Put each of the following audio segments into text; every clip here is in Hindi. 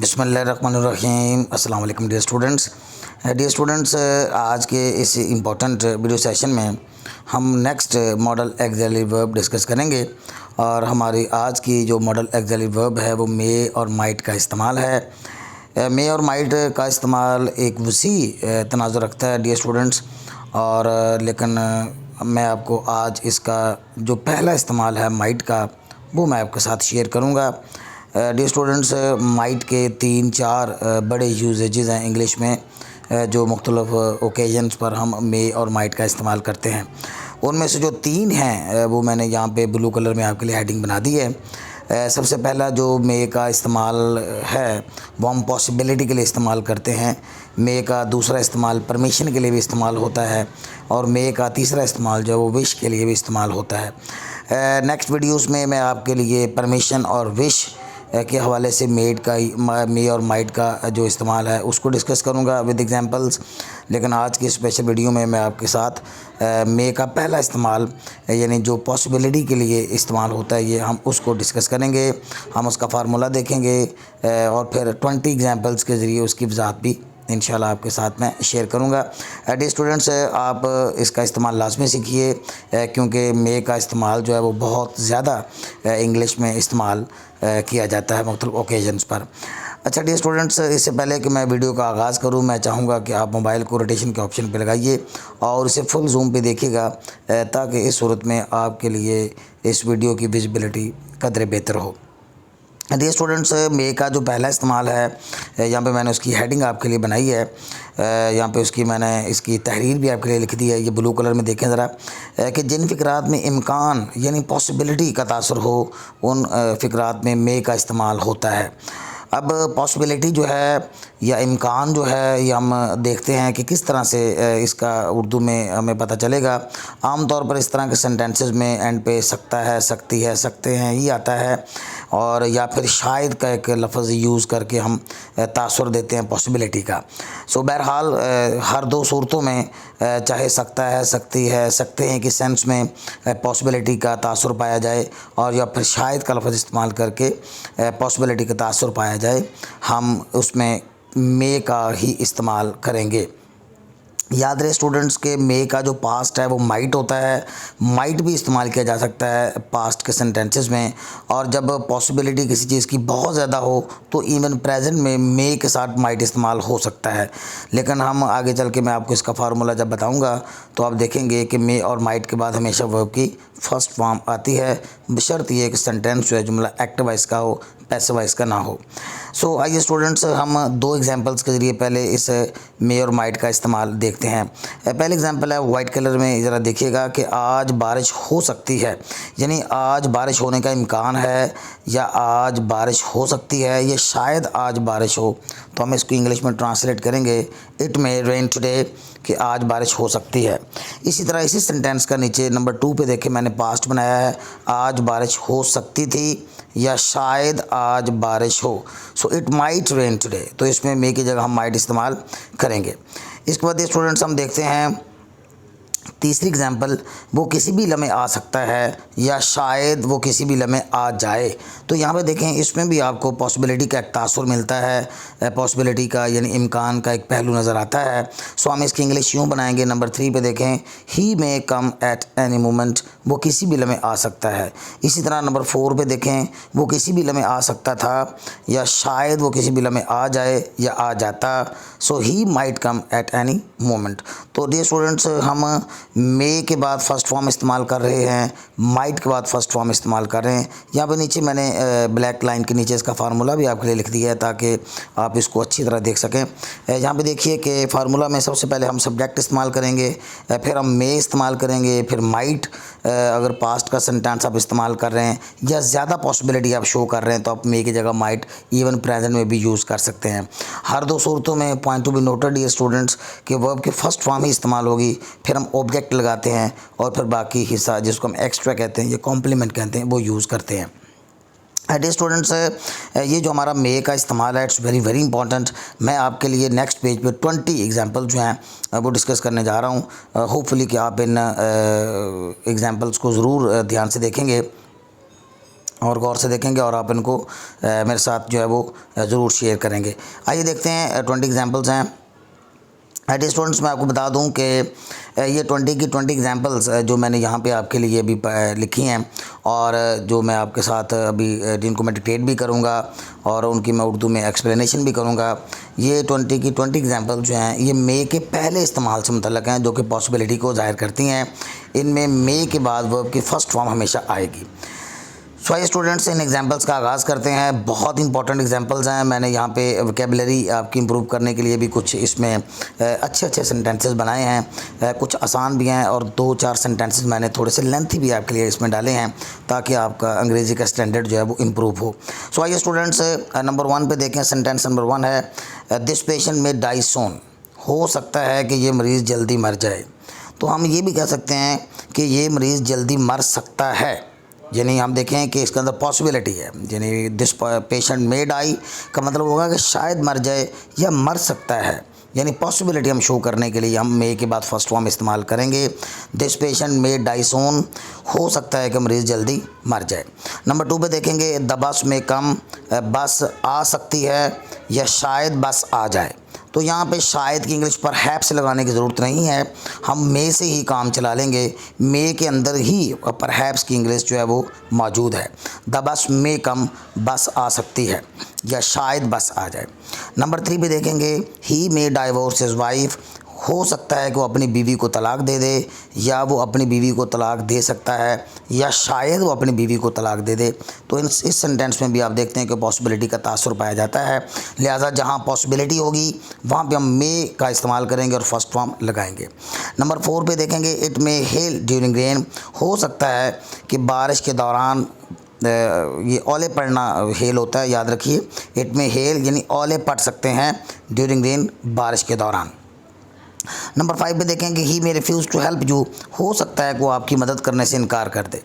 बिस्मिल्लाहिर्रहमानिर्रहीम। अस्सलाम वालेकुम डियर स्टूडेंट्स, आज के इस इम्पोर्टेंट वीडियो सेशन में हम next model axillary verb discuss करेंगे और हमारी आज की जो मॉडल एक्सिलरी वर्ब है वो मे और माइट का इस्तेमाल है। मे और माइट का इस्तेमाल एक वसी तनाज़ुर रखता है डियर स्टूडेंट्स, और लेकिन मैं आपको आज इसका जो पहला इस्तेमाल है माइट का वो मैं आपके साथ शेयर करूँगा। डियर स्टूडेंट्स, माइट के 3-4 बड़े यूजेजेस हैं इंग्लिश में, जो मुख्तलिफ ओकेजन्स पर हम मे और माइट का इस्तेमाल करते हैं। उनमें से जो 3 हैं वो मैंने यहाँ पे ब्लू कलर में आपके लिए हेडिंग बना दी है। सबसे पहला जो मे का इस्तेमाल है वो हम पॉसिबिलिटी के लिए इस्तेमाल करते हैं। मे का दूसरा इस्तेमाल परमिशन के लिए भी इस्तेमाल होता है और मे का तीसरा इस्तेमाल जो है वो विश के लिए भी इस्तेमाल होता है। नेक्स्ट वीडियोस में मैं आपके लिए परमिशन और विश के हवाले से मे और माइट का जो इस्तेमाल है उसको डिस्कस करूंगा विद एग्जांपल्स। लेकिन आज की स्पेशल वीडियो में मैं आपके साथ मे का पहला इस्तेमाल यानी जो पॉसिबिलिटी के लिए इस्तेमाल होता है ये हम उसको डिस्कस करेंगे। हम उसका फार्मूला देखेंगे और फिर 20 एग्जांपल्स के ज़रिए उसकी वजाहत भी इंशाल्लाह आपके साथ मैं शेयर करूंगा। डियर स्टूडेंट्स, आप इसका इस्तेमाल लाजमी सीखिए क्योंकि मे का इस्तेमाल जो है वो बहुत ज़्यादा इंग्लिश में इस्तेमाल किया जाता है मुख्तलिफ ओकेजन्स पर। अच्छा डियर स्टूडेंट्स, इससे पहले कि मैं वीडियो का आगाज़ करूं मैं चाहूँगा कि आप मोबाइल को रोटेशन के ऑप्शन पे लगाइए और इसे फुल जूम पे देखिएगा ताकि इस सूरत में आपके लिए इस वीडियो की विजिबिलिटी कदरे बेहतर हो। डियर स्टूडेंट्स, मे का जो पहला इस्तेमाल है यहाँ पे मैंने उसकी हेडिंग आपके लिए बनाई है। यहाँ पे उसकी मैंने इसकी तहरीर भी आपके लिए लिख दी है, ये ब्लू कलर में देखें ज़रा कि जिन फ़िक्रात में इम्कान यानी पॉसिबिलिटी का तासुर हो उन फ़िक्रात में मे का इस्तेमाल होता है। अब पॉसिबिलिटी जो है या इम्कान जो है ये हम देखते हैं कि किस तरह से इसका उर्दू में हमें पता चलेगा। आम तौर पर इस तरह के सेंटेंसेस में एंड पे सकता है, सकती है, सकते हैं ही आता है, और या फिर शायद का एक लफ्ज़ यूज़ करके हम तासुर देते हैं पॉसिबिलिटी का। सो बहरहाल हर दो सूरतों में चाहे सकता है, सकती है, सकते हैं कि सेंस में पॉसिबिलिटी का तासुर पाया जाए और या फिर शायद का लफ्ज़ इस्तेमाल करके पॉसिबिलिटी का तासुर पाया जाए, हम उसमें मे का ही इस्तेमाल करेंगे। याद रहे स्टूडेंट्स के मे का जो पास्ट है वो माइट होता है। माइट भी इस्तेमाल किया जा सकता है पास्ट के सेंटेंसेस में, और जब पॉसिबिलिटी किसी चीज़ की बहुत ज़्यादा हो तो इवन प्रेजेंट में मे के साथ माइट इस्तेमाल हो सकता है। लेकिन हम आगे चल के मैं आपको इसका फार्मूला जब बताऊंगा तो आप देखेंगे कि मे और माइट के बाद हमेशा वर्ब की फर्स्ट फॉर्म आती है, बशर्त ये कि सेंटेंस जो है जुमला एक्टिव वाइज का हो, पैसिव वाइज का ना हो। सो आइए स्टूडेंट्स, हम 2 एग्जांपल्स के ज़रिए पहले इस मे और माइट का इस्तेमाल देखते हैं। पहले एग्जांपल है वाइट कलर में, ज़रा देखिएगा कि आज बारिश हो सकती है, यानी आज बारिश होने का इम्कान है या आज बारिश हो सकती है, ये शायद आज बारिश हो। तो हम इसको इंग्लिश में ट्रांसलेट करेंगे इट मे रेन टुडे, कि आज बारिश हो सकती है। इसी तरह इसी सेंटेंस का नीचे नंबर 2 पे देखें मैंने पास्ट बनाया है, आज बारिश हो सकती थी या शायद आज बारिश हो। So it might rain today, तो इसमें मे की जगह हम माइट इस्तेमाल करेंगे। इसके बाद ये स्टूडेंट्स हम देखते हैं तीसरी एग्जांपल, वो किसी भी लम्हे आ सकता है या शायद वो किसी भी लम्हे आ जाए। तो यहाँ पे देखें इसमें भी आपको पॉसिबिलिटी का एक तासुर मिलता है, पॉसिबिलिटी का यानी इम्कान का एक पहलू नज़र आता है। सो हम इसकी इंग्लिश यूँ बनाएंगे, नंबर 3 पे देखें ही मे कम एट एनी मोमेंट, वो किसी भी लम्हे आ सकता है। इसी तरह नंबर 4 पे देखें वो किसी भी लम्हे आ सकता था या शायद वो किसी भी लम्हे आ जाए या आ जाता। So he might come at any moment. तो डियर स्टूडेंट्स, हम मे के बाद फर्स्ट फॉर्म इस्तेमाल कर रहे हैं, माइट के बाद फर्स्ट फॉर्म इस्तेमाल कर रहे हैं। यहाँ पे नीचे मैंने ब्लैक लाइन के नीचे इसका फार्मूला भी आपके लिए लिख दिया है ताकि आप इसको अच्छी तरह देख सकें। यहाँ पे देखिए कि फार्मूला में सबसे पहले हम सब्जेक्ट इस्तेमाल करेंगे, फिर हम मे इस्तेमाल करेंगे, फिर माइट अगर पास्ट का सेंटेंस आप इस्तेमाल कर रहे हैं या ज़्यादा पॉसिबिलिटी आप शो कर रहे हैं तो आप मे की जगह माइट इवन प्रेजेंट में भी यूज़ कर सकते हैं। हर दो सूरतों में point to be noted dear students कि वर्ब की फर्स्ट फॉर्म ही इस्तेमाल होगी, फिर हम ऑब्जेक्ट लगाते हैं और फिर बाकी हिस्सा जिसको हम एक्स्ट्रा कहते हैं या कॉम्प्लीमेंट कहते हैं वो यूज़ करते हैं। डियर स्टूडेंट्स, ये जो हमारा मे का इस्तेमाल है इट्स वेरी वेरी इंपॉर्टेंट। मैं आपके लिए नेक्स्ट पेज पे 20 एग्जांपल जो हैं वो डिस्कस करने जा रहा हूँ। होपफुली कि आप इन एग्जांपल्स को ज़रूर ध्यान से देखेंगे। और गौर से देखेंगे और आप इनको मेरे साथ जो है वो ज़रूर शेयर करेंगे। आइए देखते हैं 20 एग्जांपल्स हैं। डियर स्टूडेंट्स, मैं आपको बता दूं कि ये 20 की 20 एग्जांपल्स जो मैंने यहाँ पे आपके लिए अभी लिखी हैं और जो मैं आपके साथ अभी जिनको मैं डिक्टेट भी करूँगा और उनकी मैं उर्दू में एक्सप्लेनेशन भी करूँगा। ये 20 की 20 एग्जांपल जो हैं ये मे के पहले इस्तेमाल से मुतल्लक हैं, जो कि पॉसिबिलिटी को ज़ाहिर करती हैं। इनमें मे के बाद वर्ब की फ़र्स्ट फॉर्म हमेशा आएगी। सो आइए स्टूडेंट्स, इन एग्जांपल्स का आगाज़ करते हैं। बहुत इंपॉर्टेंट एग्जांपल्स हैं। मैंने यहाँ पे वोकैबुलरी आपकी इंप्रूव करने के लिए भी कुछ इसमें अच्छे सेंटेंसेस बनाए हैं, कुछ आसान भी हैं और 2-4 सेंटेंसेस मैंने थोड़े से लेंथी भी आपके लिए इसमें डाले हैं ताकि आपका अंग्रेज़ी का स्टैंडर्ड जो है वो इम्प्रूव हो। सो आइए स्टूडेंट्स, नंबर 1 पे देखें। सेंटेंस नंबर 1 है दिस पेशेंट में डाई सोन। हो सकता है कि ये मरीज़ जल्दी मर जाए। तो हम ये भी कह सकते हैं कि ये मरीज़ जल्दी मर सकता है, यानी हम देखें कि इसके अंदर पॉसिबिलिटी है। यानी दिस पेशेंट मे डाई का मतलब होगा कि शायद मर जाए या मर सकता है, यानी पॉसिबिलिटी हम शो करने के लिए हम मे के बाद फर्स्ट फॉर्म इस्तेमाल करेंगे। दिस पेशेंट मे डाई सोन, हो सकता है कि मरीज़ जल्दी मर जाए। नंबर 2 पे देखेंगे द बस में कम, बस आ सकती है या शायद बस आ जाए। तो यहाँ पे शायद की इंग्लिश पर हैप्स लगाने की ज़रूरत नहीं है, हम मे से ही काम चला लेंगे। मे के अंदर ही पर हैप्स की इंग्लिश जो है वो मौजूद है। द बस में कम, बस आ सकती है या शायद बस आ जाए। नंबर 3 पे देखेंगे ही मे डाइवोर्स हिज वाइफ। हो सकता है कि वो अपनी बीवी को तलाक दे दे या वो अपनी बीवी को तलाक दे सकता है या शायद वो अपनी बीवी को तलाक दे दे। तो इस सेंटेंस में भी आप देखते हैं कि पॉसिबिलिटी का तासुर पाया जाता है, लिहाजा जहाँ पॉसिबिलिटी होगी वहाँ पे हम मे का इस्तेमाल करेंगे और फर्स्ट फॉर्म लगाएंगे। नंबर 4 पे देखेंगे it may hello during rain. हो सकता है कि बारिश के दौरान ये ओले पड़ना हेल होता है, याद रखिए। इट में हेल यानी ओले पड़ सकते हैं ड्यूरिंग रेन, बारिश के दौरान। नंबर 5 पे देखेंगे ही मे रिफ्यूज़ टू हेल्प यू। हो सकता है कि वो आपकी मदद करने से इनकार कर दे।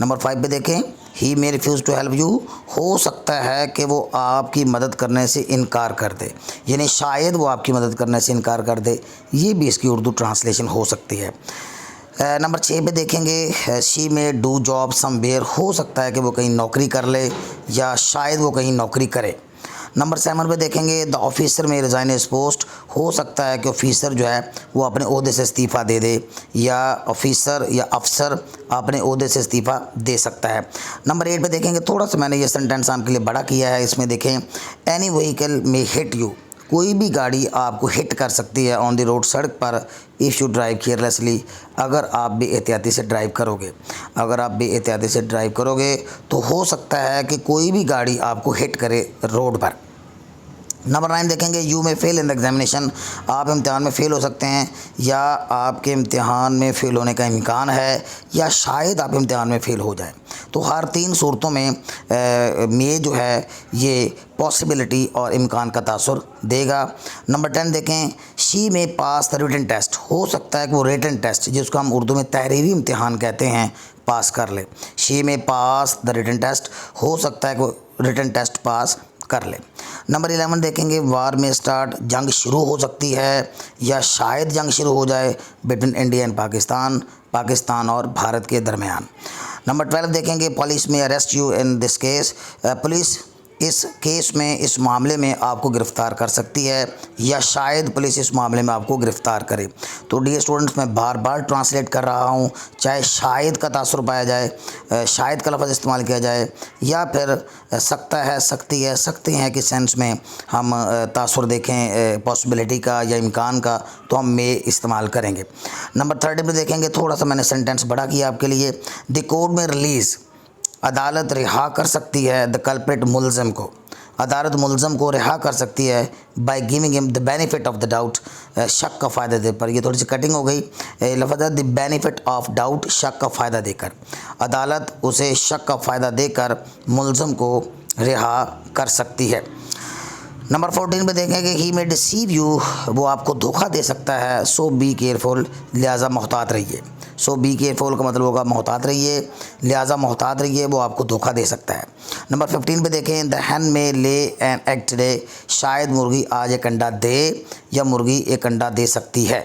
नंबर 5 पे देखें ही मे रिफ्यूज़ टू हेल्प यू, हो सकता है कि वो आपकी मदद करने से इनकार कर दे, यानी शायद वो आपकी मदद करने से इनकार कर दे। ये भी इसकी उर्दू ट्रांसलेशन हो सकती है। नंबर 6 पे देखेंगे she may do job somewhere. हो सकता है कि वो कहीं नौकरी कर ले या शायद वो कहीं नौकरी करे। नंबर 7 पे देखेंगे द ऑफिसर में रिज़ाइन हिज पोस्ट। हो सकता है कि ऑफिसर जो है वो अपने ओहदे से इस्तीफ़ा दे दे या ऑफिसर या अफसर अपने ओहदे से इस्तीफ़ा दे सकता है। नंबर 8 पे देखेंगे, थोड़ा सा मैंने ये सेंटेंस आपके लिए बड़ा किया है। इसमें देखें एनी व्हीकल में हिट यू। कोई भी गाड़ी आपको हिट कर सकती है ऑन द रोड, सड़क पर, इफ़ यू ड्राइव केयरलेसली, अगर आप बेएहतियाती से ड्राइव करोगे। अगर आप बेएहतियाती से ड्राइव करोगे तो हो सकता है कि कोई भी गाड़ी आपको हिट करे रोड पर। नंबर 9 देखेंगे यू में फेल इन द एग्जामिनेशन। आप इम्तिहान में फ़ेल हो सकते हैं या आपके इम्तिहान में फ़ेल होने का इम्कान है या शायद आप इम्तिहान में फ़ेल हो जाएं। तो हर 3 सूरतों में मे जो है ये पॉसिबिलिटी और इम्कान का तासुर देगा। नंबर 10 देखें शी में पास द रिटन टेस्ट। हो सकता है कि वो रिटन टेस्ट, जिसको हम उर्दू में तहरीरी इम्तिहान कहते हैं, पास कर ले। शी में पास द रिटन टेस्ट, हो सकता है कि वो रिटन टेस्ट पास कर ले। नंबर 11 देखेंगे वार में स्टार्ट। जंग शुरू हो सकती है या शायद जंग शुरू हो जाए between India and Pakistan, Pakistan और भारत के दरमियान। नंबर 12 देखेंगे पुलिस में arrest you in this case. Police इस केस में, इस मामले में आपको गिरफ़्तार कर सकती है या शायद पुलिस इस मामले में आपको गिरफ़्तार करे। तो डियर स्टूडेंट्स, मैं बार बार ट्रांसलेट कर रहा हूँ, चाहे शायद का तासुर पाया जाए, शायद का लफ्ज़ इस्तेमाल किया जाए या फिर सकता है, सकती है, सकते हैं कि सेंस में हम तासुर देखें पॉसिबिलिटी का या इम्कान का, तो हम मे इस्तेमाल करेंगे। नंबर 30 में देखेंगे, थोड़ा सा मैंने सेंटेंस बड़ा किया आपके लिए। द कोर्ट में रिलीज़, अदालत रिहा कर सकती है द कल्प्रिट, मुलज़म को। अदालत मुलज़म को रिहा कर सकती है by giving him the benefit of the doubt, शक का फ़ायदा दे पर। ये थोड़ी सी कटिंग हो गई, लफ्ज़ द बेनिफिट ऑफ डाउट, शक का फ़ायदा देकर। अदालत उसे शक का फ़ायदा देकर मुलज़म को रिहा कर सकती है। नंबर 14 पे देखेंगे ही मे डिसीव यू, वो आपको धोखा दे सकता है। सो बी केयरफुल, लिहाजा मोहतात रहिए। सो बी केयरफुल का मतलब होगा मोहतात रहिए, लिहाजा मोहतात रहिए, वो आपको धोखा दे सकता है। नंबर 15 पे देखें द हैन में ले एन एग टुडे। शायद मुर्गी आज एक अंडा दे या मुर्गी एक अंडा दे सकती है।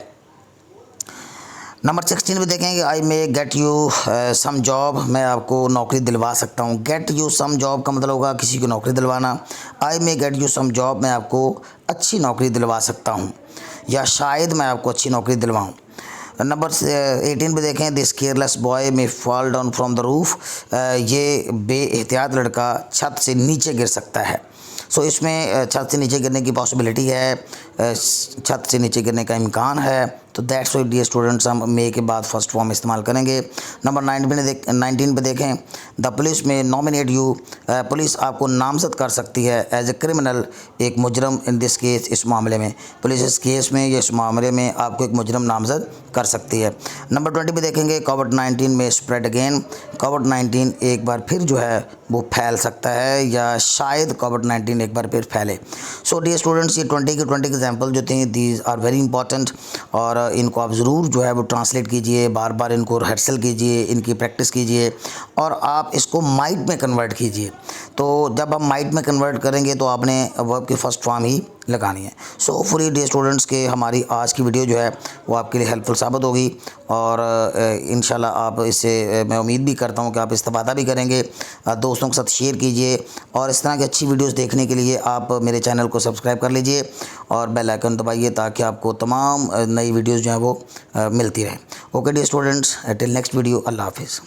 नंबर 16 पे देखेंगे I may get you some job, मैं आपको नौकरी दिलवा सकता हूँ। गेट यू सम जॉब का मतलब होगा किसी को नौकरी दिलवाना। I may get you some job, मैं आपको अच्छी नौकरी दिलवा सकता हूँ या शायद मैं आपको अच्छी नौकरी दिलवाऊँ। नंबर 18 पे देखें दिस केयरलेस बॉय में fall down from the roof, ये बेएहतियात लड़का छत से नीचे गिर सकता है। सो इसमें छत से नीचे गिरने की पॉसिबिलिटी है, छत से नीचे गिरने का इम्कान है, तो दैट्स वाई डियर स्टूडेंट्स हम मे के बाद फर्स्ट फॉर्म इस्तेमाल करेंगे। नंबर 19 पे देखें द पुलिस में नॉमिनेट यू, पुलिस आपको नामजद कर सकती है एज ए क्रिमिनल, एक मुजरम इन दिस केस, इस मामले में पुलिस इस केस में या इस मामले में आपको एक मुजरम नामजद कर सकती है। नंबर 20 पे देखेंगे कोविड-19 में स्प्रेड अगेन, कोविड-19 एक बार फिर जो है वो फैल सकता है या शायद कोविड-19 एक बार फिर फैले। सो डियर स्टूडेंट्स ये 20 के एग्जाम्पल जो थे दीज आर वेरी इंपॉर्टेंट, और इनको आप ज़रूर जो है वो ट्रांसलेट कीजिए, बार बार इनको रिहर्सल कीजिए, इनकी प्रैक्टिस कीजिए और आप इसको माइट में कन्वर्ट कीजिए। तो जब हम माइट में कन्वर्ट करेंगे तो आपने वर्ब की फ़र्स्ट फॉर्म ही लगानी है। सो होपफुली डियर स्टूडेंट्स के हमारी आज की वीडियो जो है वो आपके लिए हेल्पफुल साबित होगी और इंशाल्लाह आप इससे मैं उम्मीद भी करता हूँ कि आप इस्तेफादा भी करेंगे। दोस्तों के साथ शेयर कीजिए और इस तरह की अच्छी वीडियोस देखने के लिए आप मेरे चैनल को सब्सक्राइब कर लीजिए और बेल आइकन दबाइए ताकि आपको तमाम नई वीडियोज़ जो हैं वो मिलती रहें। Okay dear students, till next video, अल्लाह हाफिज़।